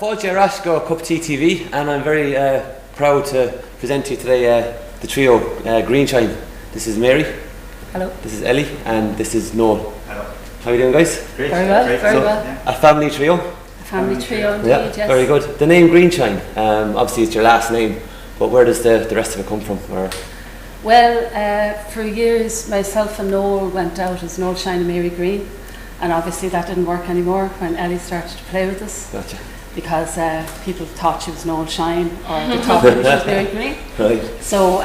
Fáilte Rasco Cup TTV, and I'm very proud to present to you today the trio Greenshine. This is Mary. Hello. This is Ellie, and this is Noel. Hello. How are you doing, guys? Great. Very well, Great. very So, well. Yeah. A family trio. A family trio indeed, Yeah, yes. very good. The name Greenshine, obviously it's your last name, but where does the rest of it come from? Or Well, for years myself and Noel went out as Noel Shine and Mary Green, and obviously that didn't work anymore when Ellie started to play with us, gotcha. because people thought she was Noel Shine or they thought she was Mary Green. Right. So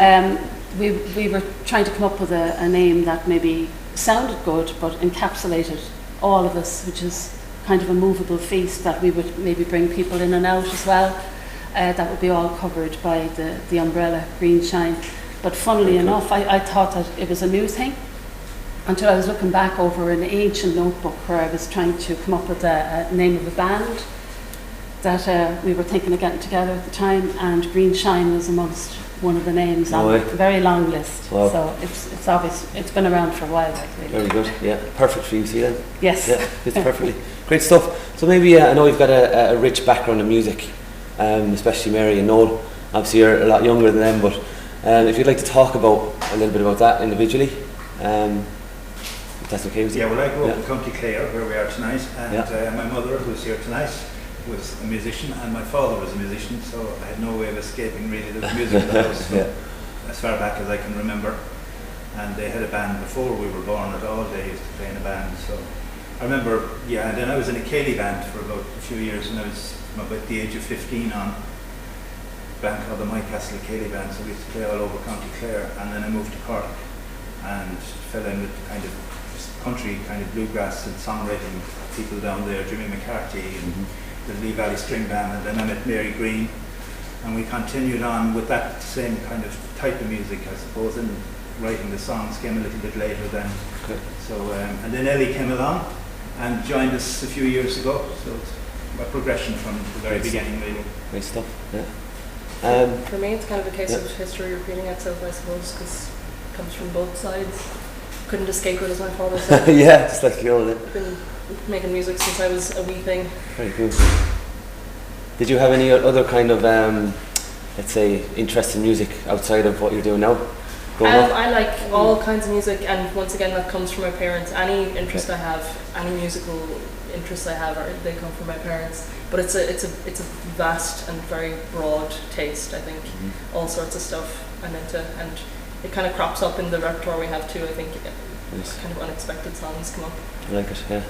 we were trying to come up with a name that maybe sounded good but encapsulated all of us, which is kind of a movable feast that we would maybe bring people in and out as well. That would be all covered by the umbrella Greenshine. But funnily enough, I thought that it was a new thing until I was looking back over an ancient notebook where I was trying to come up with a name of a band that we were thinking of getting together at the time, and Greenshine was amongst one of the names on a very long list. Wow. So it's obvious, it's been around for a while, like, really. Very good. Yeah, perfect for you, see then? Yes. Yeah, fits perfectly. Great stuff. So maybe I know you've got a rich background in music, especially Mary and Noel. Obviously you're a lot younger than them, but if you'd like to talk about a little bit about that individually, if that's okay with you. Yeah, well, I grew up in County Clare, where we are tonight, and my mother, who's here tonight, was a musician, and my father was a musician, so I had no way of escaping really the music in the house, Yeah. as far back as I can remember. And they had a band before we were born at all. They used to play in a band, so I remember. Yeah, and then I was in a Cayley band for about a few years, and I was from about the age of 15 on a band called the My Castle Cayley band, so we used to play all over County Clare. And then I moved to Cork and fell in with kind of country, kind of bluegrass and songwriting people down there, Jimmy McCarthy and the Lee Valley String Band, and then I met Mary Green, and we continued on with that same kind of type of music, I suppose, and writing the songs came a little bit later then. Okay. So, and then Ellie came along and joined us a few years ago, so it's a progression from the very beginning, really. Great stuff. Yeah. For me, it's kind of a case of history repeating itself, I suppose, because it comes from both sides. Couldn't escape it, as my father said. Yeah, just like you all. I've been making music since I was a wee thing. Very good. Did you have any other kind of, let's say, interest in music outside of what you're doing now? I like all kinds of music, and once again, that comes from my parents. Any interest I have, any musical interests I have, they come from my parents. But it's a vast and very broad taste. I think all sorts of stuff I'm into, and it kind of crops up in the repertoire we have too. I think kind of unexpected songs come up. I like it. Yeah.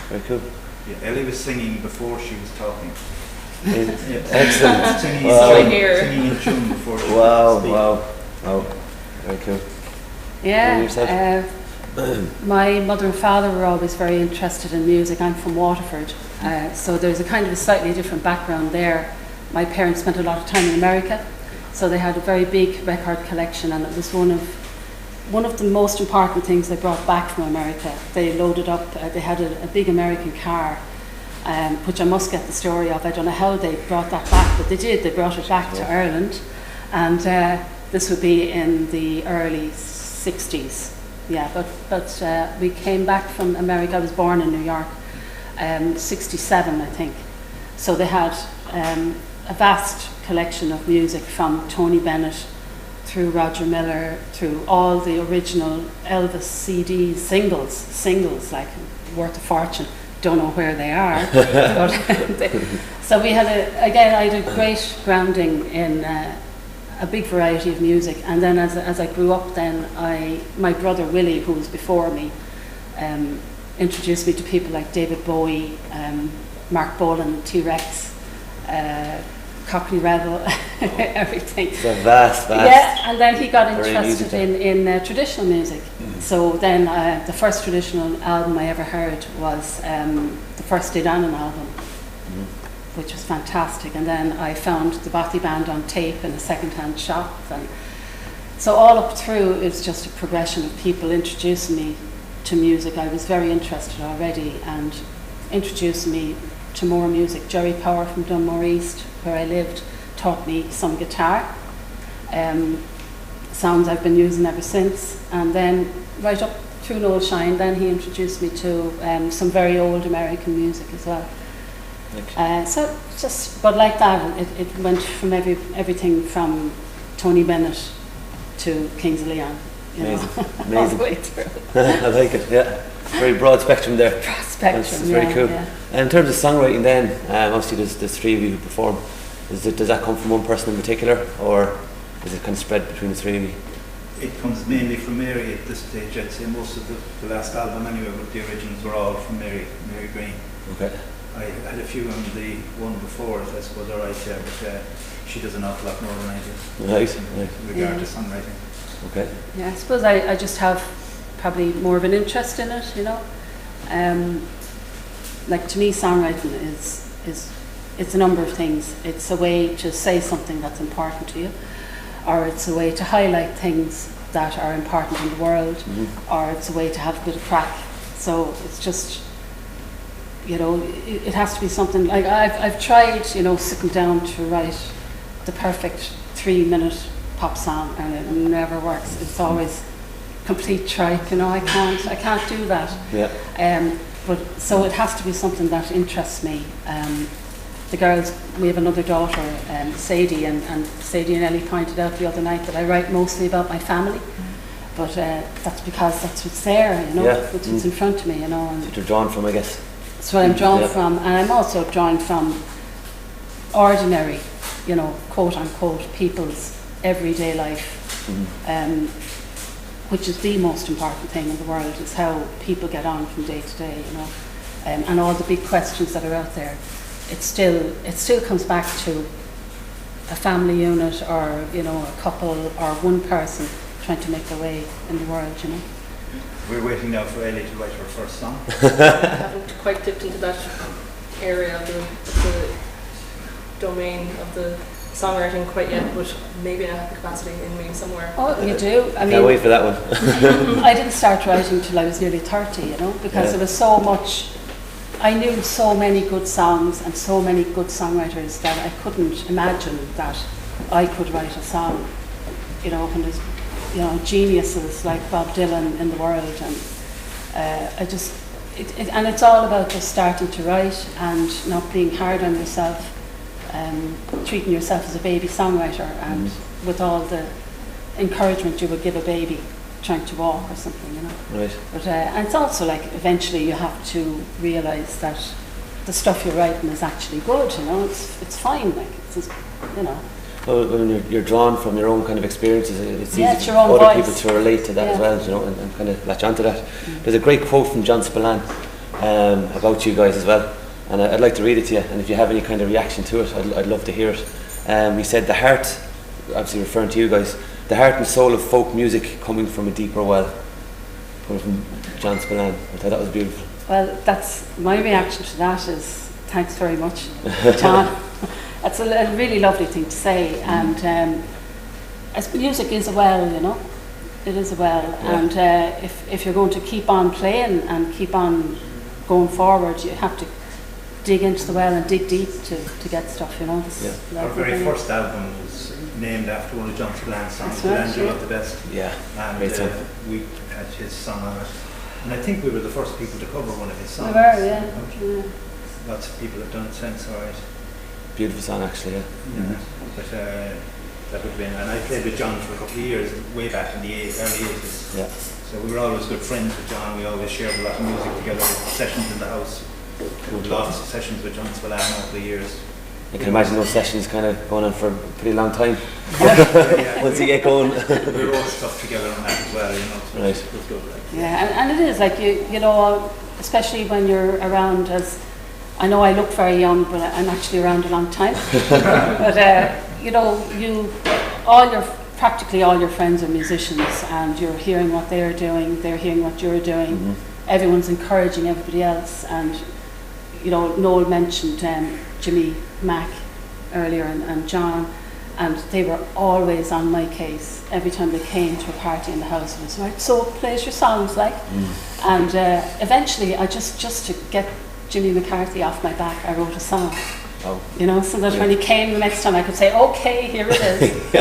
Very cool. Yeah, Ellie was singing before she was talking. Excellent. Singing, singing in tune before she Wow, speak. wow. Very cool. Yeah, my mother and father were always very interested in music. I'm from Waterford, so there's a kind of a slightly different background there. My parents spent a lot of time in America, so they had a very big record collection, and it was one of the most important things they brought back from America. They loaded up, they had a big American car, which I must get the story of. I don't know how they brought that back, but they did. They brought it back to Ireland, and this would be in the early 60s. Yeah, but we came back from America. I was born in New York, 67, I think. So they had a vast collection of music from Tony Bennett through Roger Miller, through all the original Elvis CDs, singles like worth a fortune. Don't know where they are. But so we had I had a great grounding in a big variety of music, and then as I grew up, then my brother Willie, who was before me, introduced me to people like David Bowie, Mark Bolan, T-Rex, Cockney Rebel, everything. It's a vast. Yeah, and then he got Very interested in traditional music. So then the first traditional album I ever heard was the first Daydreams album, which was fantastic. And then I found the Bothy Band on tape in a second-hand shop. And so all up through, it was just a progression of people introducing me to music. I was very interested already, and introducing me to more music. Jerry Power from Dunmore East, where I lived, taught me some guitar. Sounds I've been using ever since. And then right up through Noel Shine, then he introduced me to some very old American music as well. So just, but like that, it went from everything from Tony Bennett to Kings of Leon. Amazing. All the way through. I like it, yeah. Very broad spectrum there. Broad spectrum, That's very cool. Yeah. And in terms of songwriting then, obviously there's three of you who perform. Does that come from one person in particular, or is it kind of spread between the three of you? It comes mainly from Mary at this stage. I'd say most of the last album anyway, but the originals were all from Mary Green. Okay. I had a few on the one before it, I suppose, alright, yeah, but she does an awful lot more than I do. Nice. With regard to songwriting. Okay. Yeah, I suppose I just have probably more of an interest in it, you know. Like to me, songwriting is it's a number of things. It's a way to say something that's important to you, or it's a way to highlight things that are important in the world, or it's a way to have a bit of crack. So it's just, you know, it has to be something like I've tried, you know, sitting down to write the perfect 3-minute pop song, and it never works. It's always complete tripe, you know. I can't do that. Yeah. But so it has to be something that interests me. The girls, we have another daughter, Sadie, and Sadie and Ellie pointed out the other night that I write mostly about my family, but that's because that's what's there, you know, what's in front of me, you know. And that's what you're drawn from, I guess. That's what I'm drawn from, and I'm also drawn from ordinary, you know, quote unquote, people's everyday life, which is the most important thing in the world, is how people get on from day to day, you know, and all the big questions that are out there. It still comes back to a family unit, or, you know, a couple or one person trying to make their way in the world, you know. We're waiting now for Ellie to write her first song. I haven't quite dipped into that area of the domain of the songwriting quite yet, but maybe I have the capacity in me somewhere. Oh, you do? I mean, can't wait for that one. I didn't start writing till I was nearly 30, you know, because there was so much. I knew so many good songs and so many good songwriters that I couldn't imagine that I could write a song, you know, when there's, you know, geniuses like Bob Dylan in the world, and I just, and it's all about just starting to write and not being hard on yourself, treating yourself as a baby songwriter, and with all the encouragement you would give a baby trying to walk or something, you know. Right. But and it's also like eventually you have to realise that the stuff you're writing is actually good, you know. It's fine, like it's, you know. Well, when you're drawn from your own kind of experiences, it's easy it's for your own other voice. people to relate to that as well, you know, and kind of latch onto that. There's a great quote from John Spillane about you guys as well, and I'd like to read it to you, and if you have any kind of reaction to it, I'd love to hear it. He said, "The heart," obviously referring to you guys, "the heart and soul of folk music coming from a deeper well." Coming from John Spillane. I thought that was beautiful. Well, that's my reaction to that is thanks very much, John. That's a really lovely thing to say, and as music is a well, you know, it is a well, and if you're going to keep on playing and keep on going forward, you have to dig into the well and dig deep to get stuff, you know. Our very first album was named after one of John Spillane's songs, right, Angel of the Best. Yeah, and we had his song on it, and I think we were the first people to cover one of his songs. We were, yeah. Lots of people have done it since, alright. Beautiful song, actually, yeah. But that would have been, and I played with John for a couple of years, way back in the early 80s. Yeah. So we were always good friends with John. We always shared a lot of music together, sessions in the house. Lots of sessions with John Spillane over the years. I can imagine those sessions kind of going on for a pretty long time. Once you get going. We wrote stuff together on that as well, you know. So right. It was good, like. Yeah, and it is like you know, especially when you're around as. I know I look very young, but I'm actually around a long time. But you know, practically all your friends are musicians, and you're hearing what they're doing, they're hearing what you're doing. Everyone's encouraging everybody else, and you know, Noel mentioned Jimmy Mack earlier and John, and they were always on my case every time they came to a party in the house. It was right, so plays your songs, like, and eventually I just to get Jimmy McCarthy off my back, I wrote a song. Oh. You know, so that when he came the next time I could say, okay, here it is.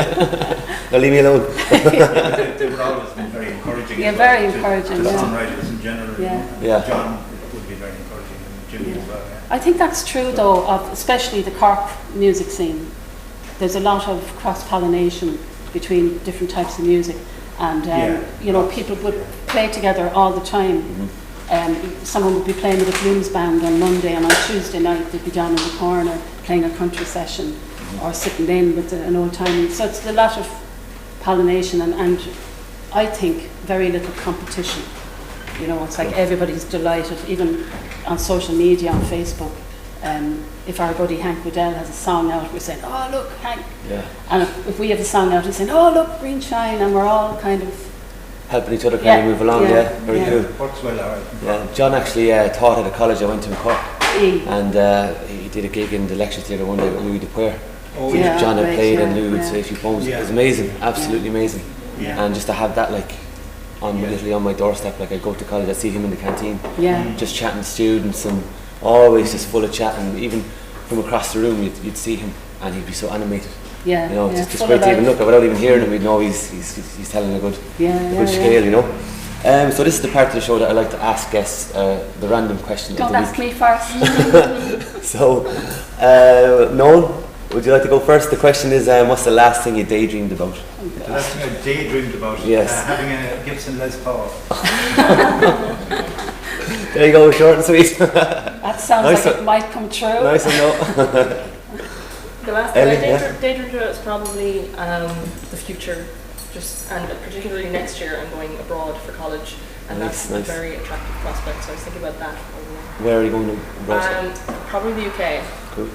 Now leave me alone. They were always been very encouraging. Yeah, very encouraging. To songwriters in general. Yeah. Yeah. John would be very encouraging, and Jimmy as well. Yeah. I think that's true though, of especially the Cork music scene. There's a lot of cross-pollination between different types of music, and you know, people would play together all the time. Someone would be playing with a blues band on Monday, and on Tuesday night they'd be down in the corner playing a country session or sitting in with an old time. So it's a lot of pollination, and I think very little competition. You know, it's like everybody's delighted, even on social media, on Facebook. If our buddy Hank Waddell has a song out, we're saying, "Oh look, Hank!" Yeah. And if we have a song out, we're saying, "Oh look, Greenshine," and we're all kind of helping each other kind of move along. Yeah, very cool. Works well, alright. Yeah, John actually taught at a college I went to in Cork, and he did a gig in the lecture theatre one day with Louis Dupuer. Oh, John had played and Louis would say a few poems. It was amazing, absolutely amazing. Yeah. And just to have that like literally on my doorstep, like I go to college, I see him in the canteen, just chatting to students, and always just full of chat, and even from across the room you'd see him and he'd be so animated. You know, it's just great to even look at without even hearing him. We'd know he's telling a good scale, you know. So this is the part of the show that I like to ask guests the random question. Don't ask me first. So, Noel, would you like to go first? The question is, what's the last thing you daydreamed about? The last thing I daydreamed about? Yes. Having a Gibson Les Paul. There you go, short and sweet. That sounds nice, like it might come true. Nice and no. The last thing I daydreamed about is probably the future, and particularly next year I'm going abroad for college, and that's a very attractive prospect, so I was thinking about that. Where are you going abroad? Probably the UK. Cool.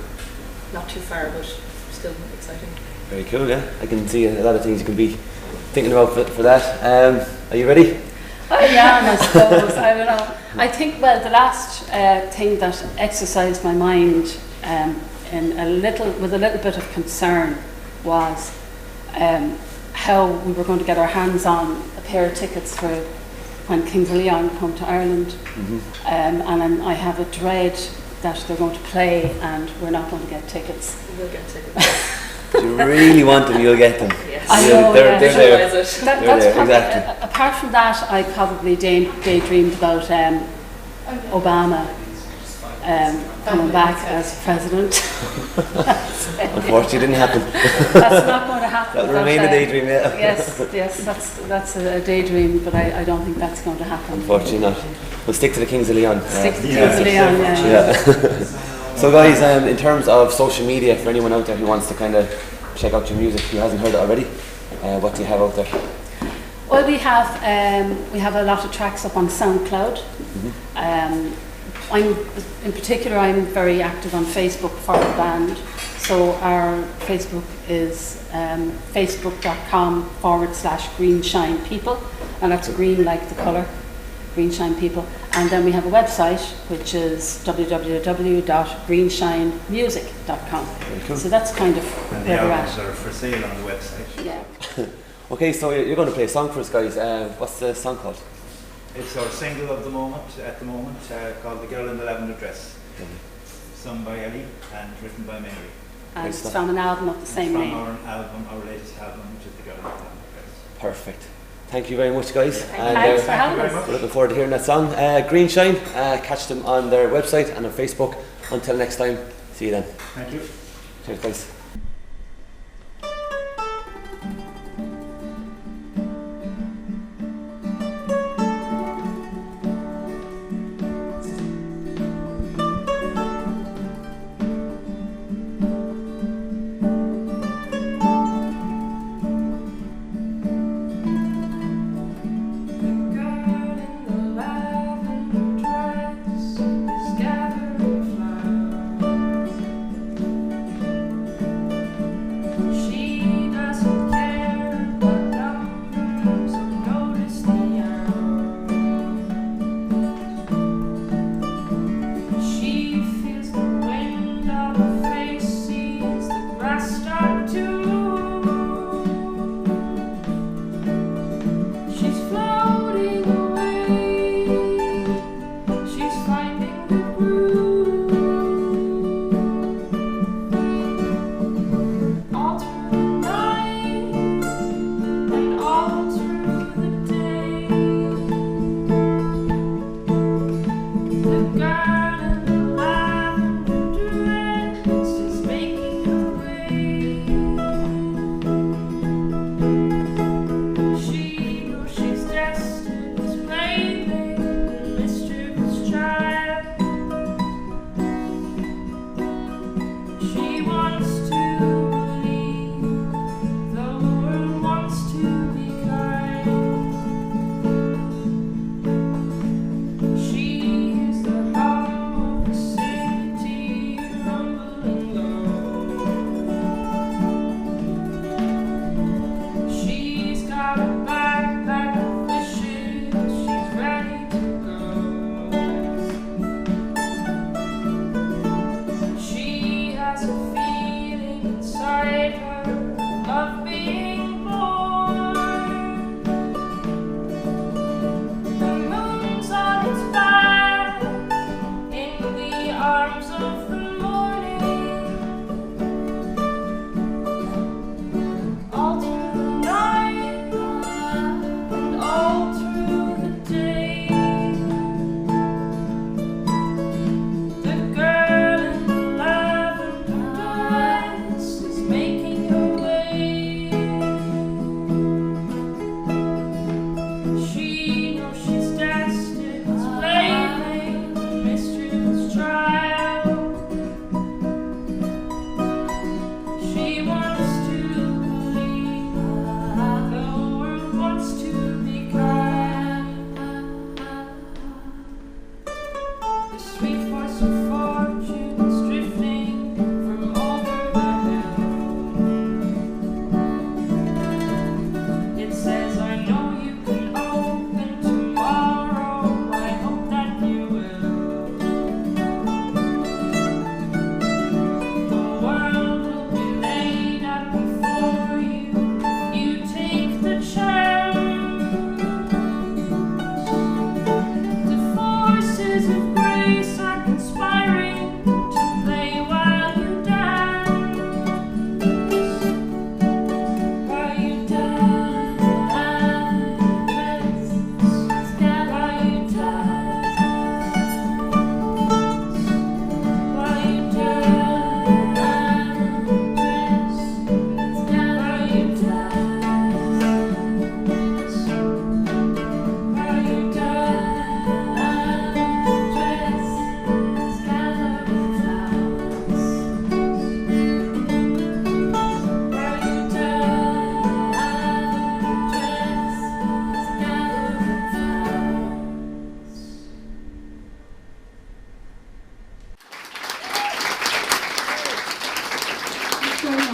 Not too far, but still exciting. Very cool, yeah. I can see a lot of things you can be thinking about for that. Are you ready? I am, I suppose. I don't know. I think, well, the last thing that exercised my mind with a little bit of concern was how we were going to get our hands on a pair of tickets for when Kings of Leon come to Ireland. And I have a dread that they're going to play and we're not going to get tickets. We'll get tickets. If you really want them, you'll get them. Yes. I know, they're there. That's probably, exactly. Apart from that, I probably daydreamed about Obama coming back as president. Unfortunately, it didn't happen. That's not going to happen. That'll remain a daydream, yeah. Yes, that's a daydream, but I don't think that's going to happen. Unfortunately not. We'll stick to the Kings of Leon. Stick to the Kings of Leon, yeah. So guys, in terms of social media, for anyone out there who wants to kind of check out your music, who hasn't heard it already, what do you have out there? Well, we have a lot of tracks up on SoundCloud. In particular, I'm very active on Facebook for the band. So our Facebook is facebook.com/Greenshine People, and that's green like the colour, Greenshine People. And then we have a website which is www.greenshinemusic.com. Cool. So that's kind of and where the we're albums at. are for sale on the website. Yeah. Okay, so you're going to play a song for us, guys. What's the song called? It's our single of the moment, called The Girl in the Lavender Dress. Sung by Ellie and written by Mary. And it's from an album of the same name. From our latest album, which is The Girl in the Lavender Dress. Perfect. Thank you very much, guys. Thanks for having us. We're looking forward to hearing that song. Greenshine, catch them on their website and on Facebook. Until next time, see you then. Thank you. Cheers, guys.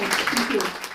Thank you.